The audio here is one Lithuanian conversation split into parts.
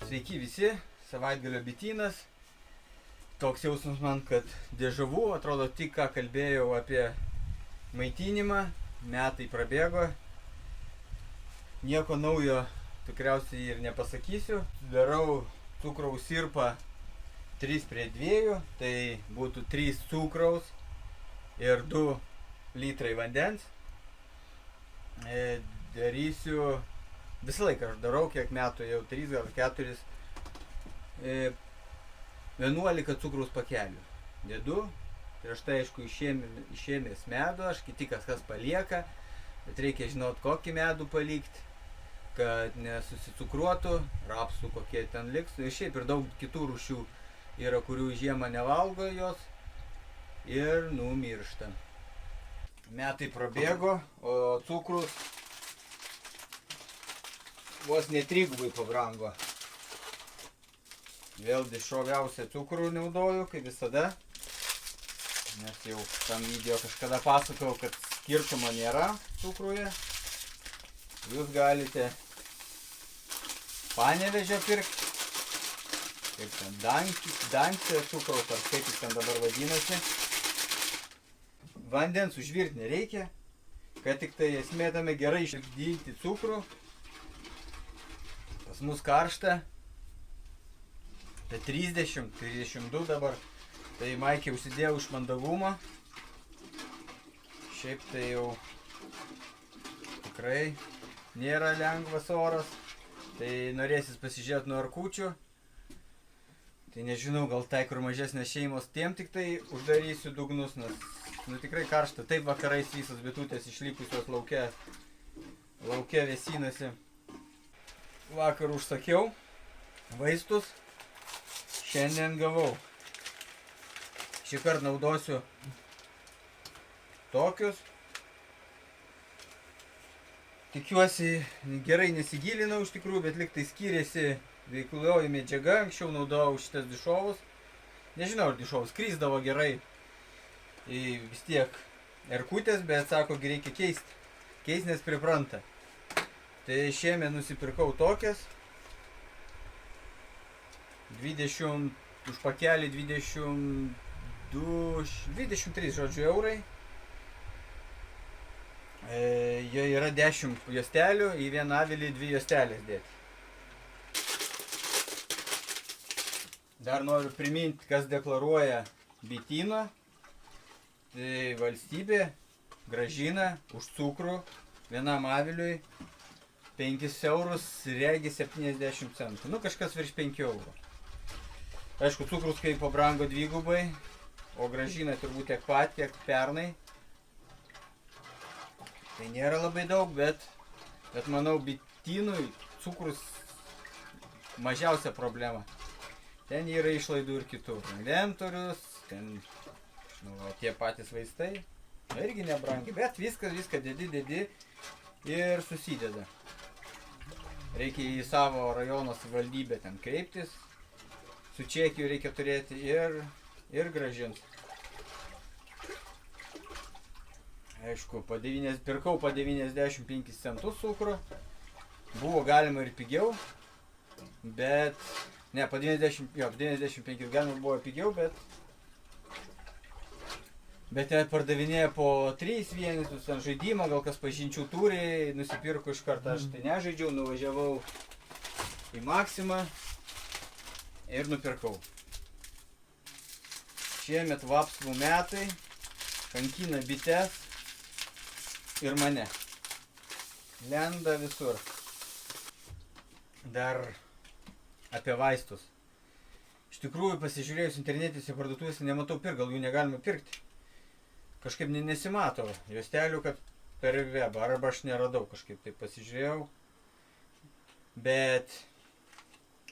Sveiki visi, savaitgalio bitynas. Toks jausmas man, kad dėžavų, atrodo tik ką kalbėjau apie maitinimą, metai prabėgo. Nieko naujo tikriausiai ir nepasakysiu. Darau cukraus sirpą 3:2, tai būtų 3 cukraus ir 2 litrai vandens. Darysiu, visą laiką aš darau, kiek metų, jau 3 gal 4, 11 cukraus pakelių dedu. Prieš tai, aišku, išėmęs medų, aš kiti kas palieka, bet reikia žinot, kokį medų palikti, kad nesusicukruotų, rapsų kokie ten liks. Ir šiaip ir daug kitų rūšių yra, kurių žiemą nevalgo jos ir numiršta. Metai prabėgo, o cukrus vos ne 3 pabrango. Vėl dešroviausią cukrų naudoju, kaip visada. Nes jau tam video kažkada pasakojau, kad skirtumo nėra cukruje. Jūs galite Panevėžio pirkti. Kaip ten, Dansė cukraus, ar kaip jis ten dabar vadinasi. Vandens užvirti nereikia, kad tik tai esmė tame gerai išlipdyti cukrų. Pas mus karšta, tai 30-32 dabar, tai maikė užsidėjau iš mandagumo. Šiaip tai jau tikrai nėra lengvas oras, tai norėsis pasižiūrėti nuo arkučių. Tai nežinau, gal tai, kur mažesnės šeimos, tiem tik tai uždarysiu dugnus, nes tikrai karšta. Taip vakarais visos bitutės išlipusios lauke vėsinasi. Vakar užsakiau vaistus, šiandien gavau. Šį kartą naudosiu tokius. Tikiuosi, gerai nesigilinau iš tikrųjų, bet lyg tai skiriasi veiklioji medžiaga. Anksčiau naudojau šitas dišovus. Nežinau, ar dišovus krisdavo gerai. Vis tiek erkutės, bet sako, reikia keisti, nes pripranta. Tai šiemet nusipirkau tokias. 20, už pakelį 23 žodžiu eurai. Jie yra 10 juostelių, į vieną avilį 2 juostelės dėti. Dar noriu priminti, kas deklaruoja bityną. Tai valstybė grąžina už cukrų vienam aviliui 5 eurus, regi 70 centų. Nu, kažkas virš 5 eurų. Aišku, cukrus kaip pabrango 2, o grąžina turbūt tiek pat, tiek pernai. Tai nėra labai daug, bet manau, bitynui cukrus mažiausia problema. Ten yra išlaidų ir kitur. Inventorius, ten tie patys vaistai, irgi nebrangi, bet viską dedi ir susideda. Reikia į savo rajono savivaldybę ten kreiptis, su čekiu reikia turėti ir grąžinti. Aišku, pirkau po 95 centus cukrų, buvo galima ir pigiau, bet, ne, po 95 galima buvo pigiau, bet net pardavinėja po 3 vienetus ant žaidimą, gal kas pažinčių turi, nusipirku iš karto, aš tai nežaidžiau, nuvažiavau į Maksimą ir nupirkau. Šiemet vapsvų metai, kankina bites ir mane. Lenda visur. Dar apie vaistus. Iš tikrųjų, pasižiūrėjus internetėse parduotuvėse, nematau gal jų negalima pirkti. Kažkaip nesimato juostelių, kad per webą, arba aš neradau, kažkaip tai pasižiūrėjau. Bet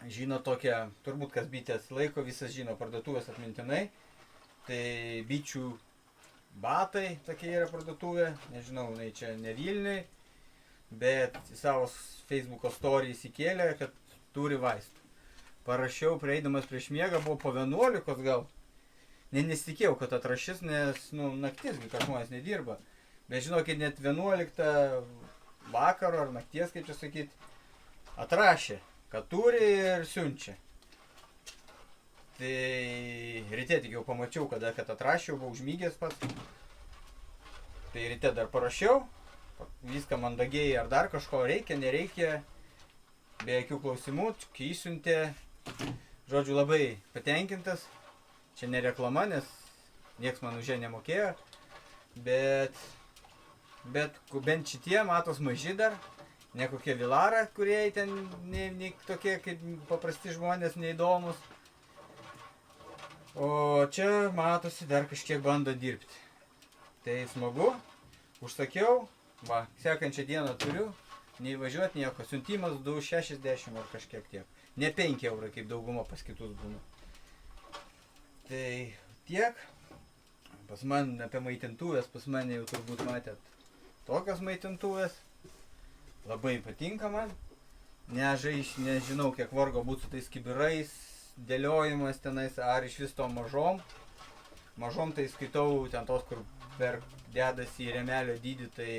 žino tokia, turbūt kas bitės laiko, visas žino parduotuvės atmintinai. Tai bičių batai tokie yra parduotuvė, nežinau, čia ne Vilniui, bet į savo Facebooko story įsikėlė, kad turi vaistų. Parašiau, prieidamas prieš miegą, buvo po 11 gal. Nesitikėjau, kad atrašys, nes naktis, kad žmonės nedirba. Bet žinokit, net 11 vakaro ar nakties, kaip čia sakyti, atrašė, kad turi ir siunčia. Tai ryte tik jau pamačiau, kad atrašiau, buvau užmygęs pats. Tai ryte dar parašiau, viską mandagiai, ar dar kažko reikia, nereikia, be jokių klausimų, kai įsiuntė. Žodžiu, labai patenkintas. Čia ne reklama, nes nieks man už ją nemokėjo. Bet bent šitie matos maži dar, ne kokie Vilara, kurie ten ne tokie kaip paprasti žmonės, neįdomus. O čia matosi dar kažkiek bando dirbti. Tai smagu, užsakiau, va, sekančią dieną turiu, neįvažiuoti nieko, siuntimas 2,60 ar kažkiek tiek. Ne 5 eurai, kaip dauguma pas kitus būna. Tai tiek. Pas man apie maitintuvės, pas mane jau turbūt matėt tokios maitintuvės. Labai patinka man. Nežinau, kiek vargo būtų su tais kibirais, dėliojimas tenais, ar iš vis to mažom. Mažom tai skaitau ten tos, kur dedasi į rėmelio dydį, tai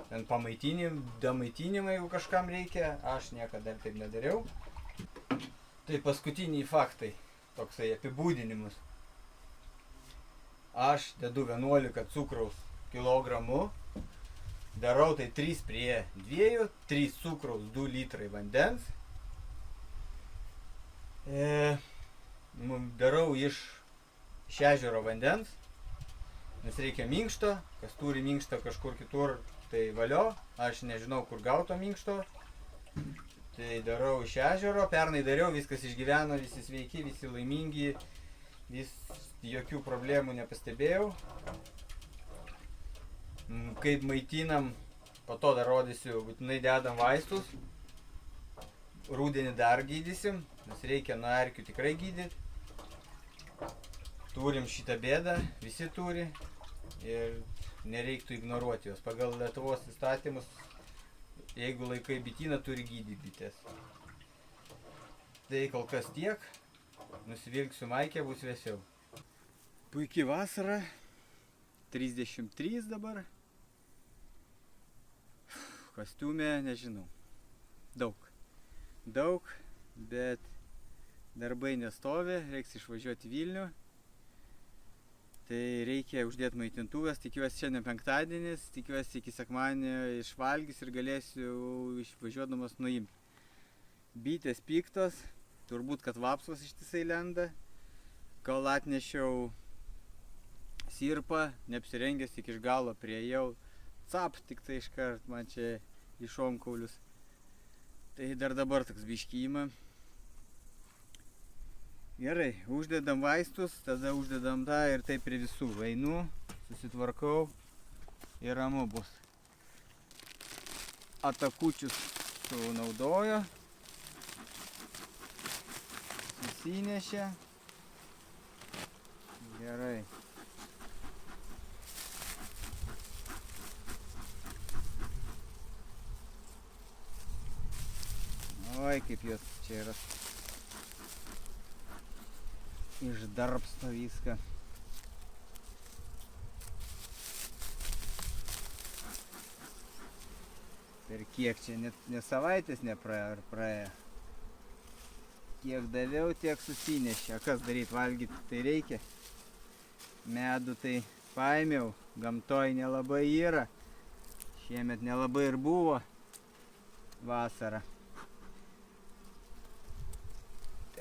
ten damaitinimai, jeigu kažkam reikia. Aš niekada taip nedariau. Tai paskutiniai faktai, toksai apibūdinimus. Aš dedu 11 cukraus kilogramų, darau tai 3 prie 2, 3 cukraus, 2 litrai vandens. Darau iš ežero vandens, nes reikia minkšto, kas turi minkštą kažkur kitur, tai valio, aš nežinau kur gauto minkšto. Tai darau iš ežero, pernai dariau, viskas išgyveno, visi sveiki, visi laimingi, jokių problemų nepastebėjau. Kaip maitinam, po to dar rodysiu, būtinai dedam vaistus. Rudenį dar gydysim, nes reikia nuo erkių tikrai gydyti. Turim šitą bėdą, visi turi ir nereiktų ignoruoti jos. Pagal Lietuvos įstatymus, jeigu laikai bityną, turi gydyti bites. Tai kol kas tiek, nusivilksiu maikę, bus vėsiau. Puikiai vasara, 33 dabar. Kostiumė, nežinau, daug, bet darbai nestovi, reiks išvažiuoti į Vilnių. Tai reikia uždėti maitintuvės, tikiuosi šiandien penktadienis, tikiuosi iki sekmadienio išvalgys ir galėsiu išvažiuodamas nuimti. Bitės piktos, turbūt kad vapsvos ištisai lenda. Kol atnešiau sirpą, neapsirengęs, tik iš galo priėjau, tik tai iškart man čia į šonkaulius. Tai dar dabar toks biškį ima. Gerai, uždedam vaistus, tada uždedam tą ir taip prie visų. Einu, susitvarkau ir ramu bus. Atakučius sunaudojo, susinešė. Gerai. Oi, kaip jos čia yra. Išdarbsto viską. Per kiek čia, ne savaitės nepraėjo. Kiek daviau, tiek susinešė. Kas daryti, valgyti tai reikia. Medų tai paėmiau, gamtoj nelabai yra. Šiemet nelabai ir buvo vasara.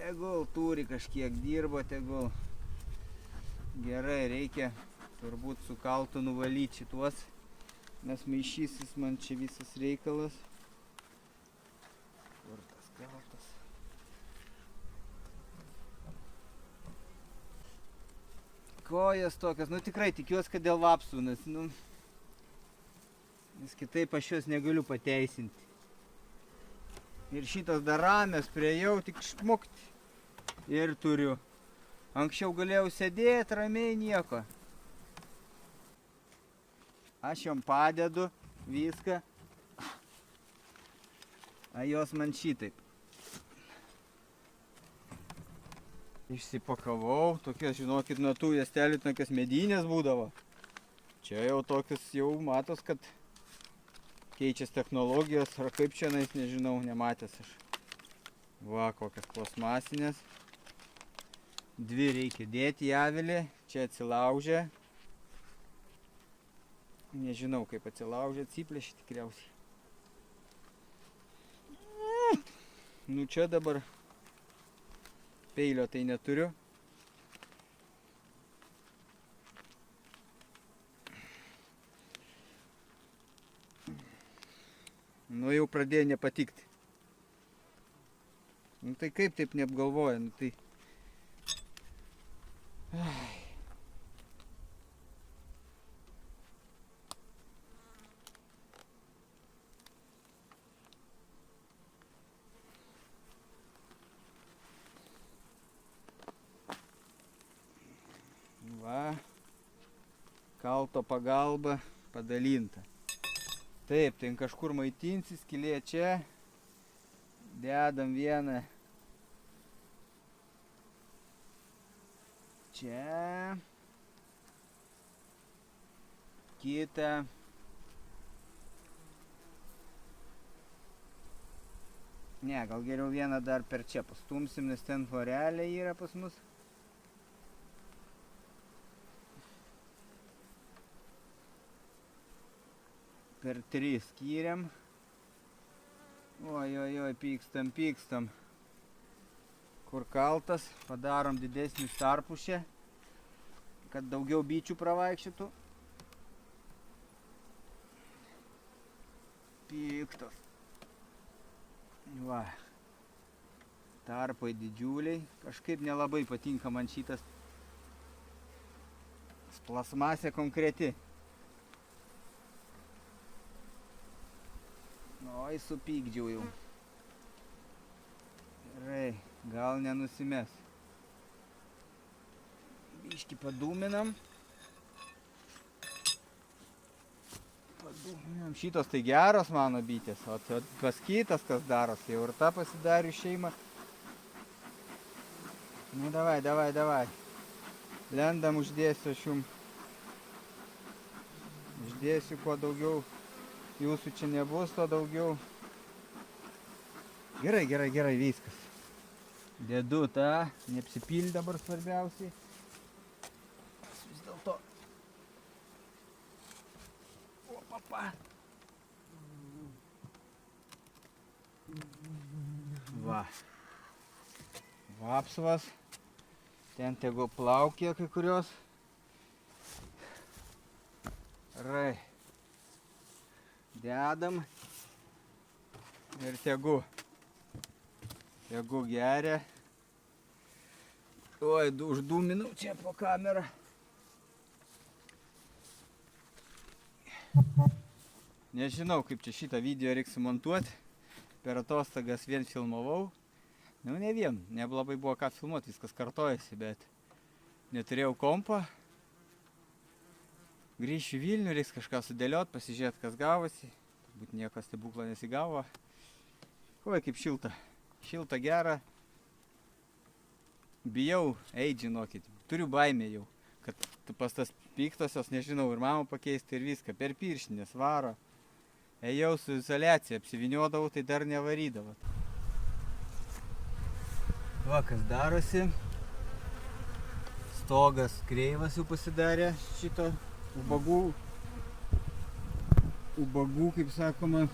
Tegul turi kažkiek dirbo, tegul. Gerai, reikia turbūt su kaltu nuvalyti šituos, nes maišysis man čia visas reikalas. Kur tas kaltas? Kojas tokias, tikrai tikiuosi, kad dėl vapsų, nes kitaip aš jos negaliu pateisinti. Ir šitas dar ramės, priejau tik šmukti ir turiu. Anksčiau galėjau sėdėti ramiai nieko. Aš jom padedu viską, a jos man šitaip. Išsipakavau, tokias, žinokit, nuo tų juostelių tokias medinės būdavo. Čia jau tokias, jau matos, kad keičias technologijos, ar kaip čia, nežinau, nematęs aš. Va, kokias plastmasinės. 2 reikia dėti į avilį. Čia atsilaužė. Nežinau, kaip atsilaužė, atsiplėšė tikriausiai. Nu čia dabar peilio tai neturiu. Nu jau pradėjo nepatikti. Nu tai kaip taip neapgalvoja, nu tai... Va, kalto pagalba padalinta. Taip, ten kažkur maitinsis, skylė čia. Dedam vieną čia. Kitą. Ne, gal geriau vieną dar per čia pastumsim, nes ten vorelė yra pas mus. Per 3 skyrėm. Oi, pykstam. Kur kaltas, padarom didesnį tarpušę, kad daugiau bičių pravaikščiotų. Piktos. Va. Tarpai didžiuliai. Kažkaip nelabai patinka man šitas plasmasė konkreti. Oi, supykdžiau jau. Gerai, gal nenusimes. Biškį padūminam. Šitos tai geros mano bitės, o pas kitas kas daros, jau ir ta pasidariu šeimą. Nu davai. Lendam, uždėsiu aš jum. Uždėsiu kuo daugiau. Jūsų čia nebus, to daugiau. Gerai, viskas. Dedu tą, neapsipilti dabar svarbiausiai. Vis dėlto. Opapa. Va. Vapsvas. Ten tegu plaukė kai kurios. Rai. Dedam ir tegu geria. Oi, uždūminau čia po kamerą. Nežinau, kaip čia šitą video reiks sumontuoti. Per atostogas vien filmavau. Nu, ne vien, neblabai buvo ką filmuoti, viskas kartojasi, bet neturėjau kompo. Grįšiu į Vilnių, reiks kažką sudėliot, pasižiūrėti, kas gavosi. Turbūt nieko stebuklo nesigavo. Oi, kaip šilta. Šilta, gera. Bijau eit, žinokit. Turiu baimę jau, kad pas tas piktosios, nežinau, ir mamą pakeisti ir viską. Per pirštinės varo. Ėjau su izoliacija, apsiviniodavau, tai dar nevarydavau. Va, kas darosi. Stogas kreivas jau pasidarė šito. Ubagų, kaip sakoma,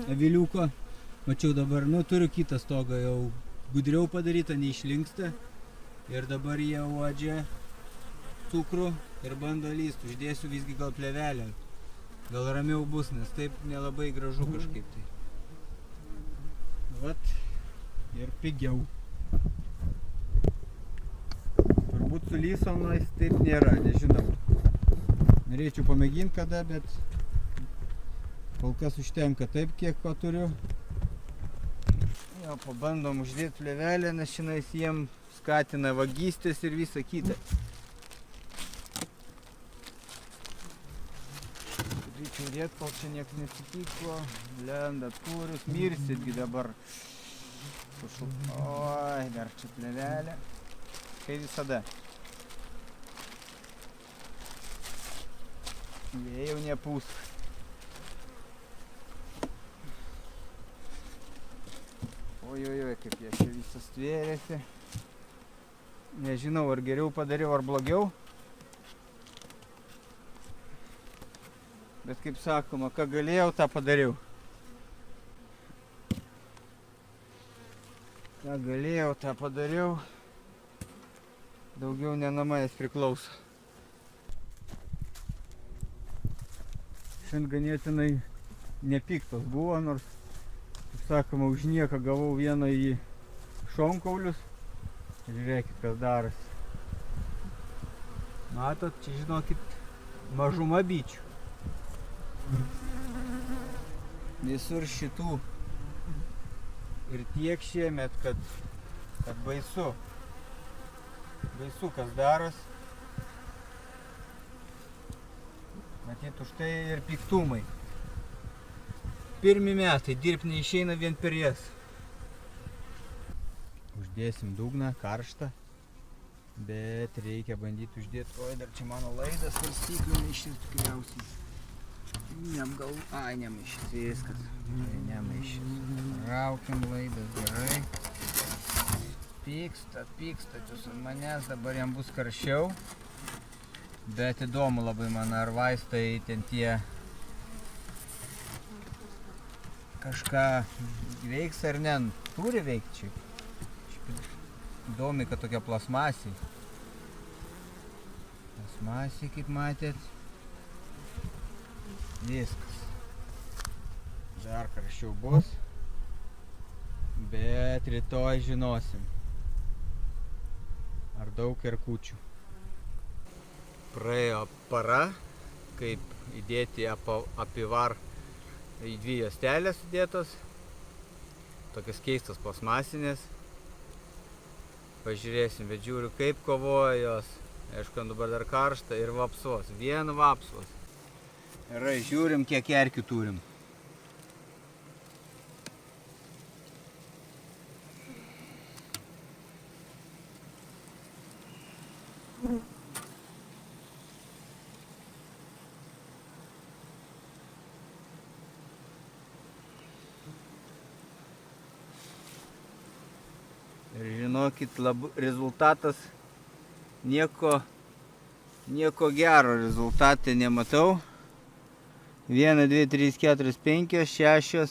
aviliuko. Mačiau dabar, nu, turiu kitą stogą jau gudriau padarytą, neišlinksta. Ir dabar jie uodžia cukrų ir bando lyst. Uždėsiu visgi gal plėvelę. Gal ramiau bus, nes taip nelabai gražu kažkaip tai. Vat, ir pigiau. Turbūt su lysonais taip nėra, nežinau. Norėčiau pamėginti kada, bet kol kas užtenka taip, kiek ko turiu. Jau pabandom uždėti plėvelę, nes šiandien jiem skatina vagystės ir visa kita. Reikia dėti, kol čia nieks nesitiko. Lenda turius, mirsitgi dabar. Oi, dar čia plėvelė. Kaip visada. Jie jau nepūs. Ojojoj, kaip jie čia visas tvėrėsi. Nežinau, ar geriau padariau, ar blogiau. Bet kaip sakoma, ką galėjau, tą padariau. Ką galėjau, tą padariau. Daugiau ne nuo manęs priklauso. Šiandien ganėtinai nepiktas buvo, nors, kaip sakoma, už nieką gavau vieną į šonkaulius. Žiūrėkit, kas darosi. Matot, čia žinokit, mažuma bičių. Visur šitų. Ir tiek šiemet, kad baisu. Baisu, kas darosi. Matyt, už tai ir piktumai. Pirmi metai, dirbti neišeina vien per jas. Uždėsim dugną, karštą. Bet reikia bandyti uždėti. Oi, dar čia mano laidas, svarstyklių maišys tikriausiai. Nemaišys, viskas. Nemaišys. Raukiam laidas, gerai. Pyksta jūs ant manęs, dabar jam bus karščiau. Bet įdomu labai man, ar vaistai ten tie kažką veiks ar ne. Turi veikti čia. Įdomi, kad tokia plasmasė. Plasmasė, kaip matėt. Viskas. Dar karščiau bus. Bet rytoj žinosim. Ar daug erkučių. Praėjo para, kaip įdėti apivar į 2 juostelės sudėtos. Tokios keistos plasmasinės. Pažiūrėsim, bet žiūriu, kaip kovoja jos. Aišku, dabar dar karšta ir vapsos. Vien vapsos. Gerai, žiūrim, kiek erkių turim. Ir žinokit, rezultatas nieko gero rezultatą nematau. 1, 2, 3, 4, 5, 6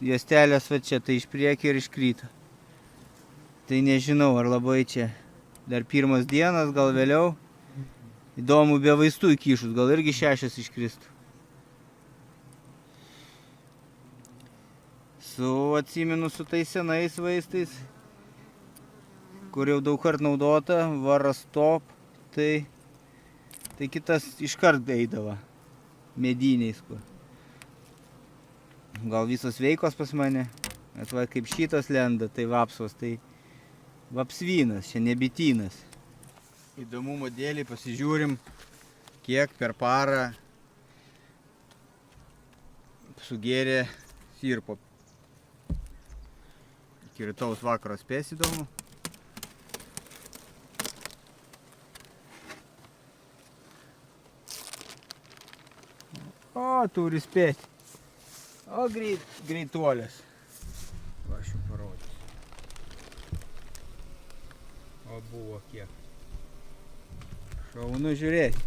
juostelės va čia, tai iš priekio ir iškrito. Tai nežinau, ar labai čia dar pirmas dienas, gal vėliau. Įdomu, be vaistų įkišus, gal irgi 6 iškristų. Atsimenu su tais senais vaistais, kur jau daug kart naudota, Varastop, tai kitas iškart eidavo, mediniais. Gal visos veikos pas mane, bet va kaip šitas lenda, tai vapsos, tai vapsvynas, čia ne bitynas. Įdomumo dėlį pasižiūrim, kiek per parą sugėrė sirpo. Iki rytaus vakaro spės įdomu. O, turi spėti. O, greituolės. Va, aš jų parodysiu. O, buvo kiek. Šaunu žiūrėti.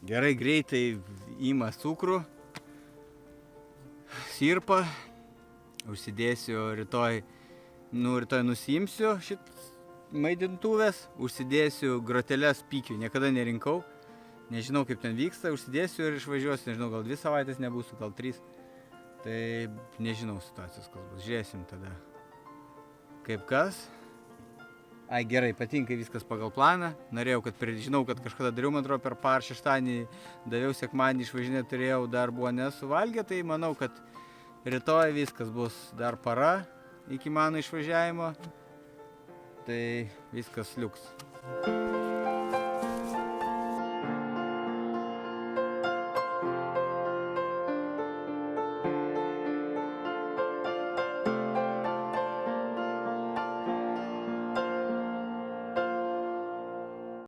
Gerai, greitai ima cukrų, sirpą. Užsidėsiu rytoj nusiimsiu šit maidintuvės, užsidėsiu groteles pykių, niekada nerinkau, nežinau kaip ten vyksta, užsidėsiu ir išvažiuosiu, nežinau, gal 2 savaitės nebūsiu, gal 3, tai nežinau situacijos, kas bus, žiūrėsim tada kaip kas. Ai, gerai, patinka viskas pagal planą, norėjau, žinau, kad kažkada dariau, man atrodo, per parą šeštadienį daviau, sekmadienį išvažinėti turėjau, dar buvo nesuvalgę, tai manau, kad rytoj viskas bus dar para iki mano išvažiavimo, tai viskas liuks.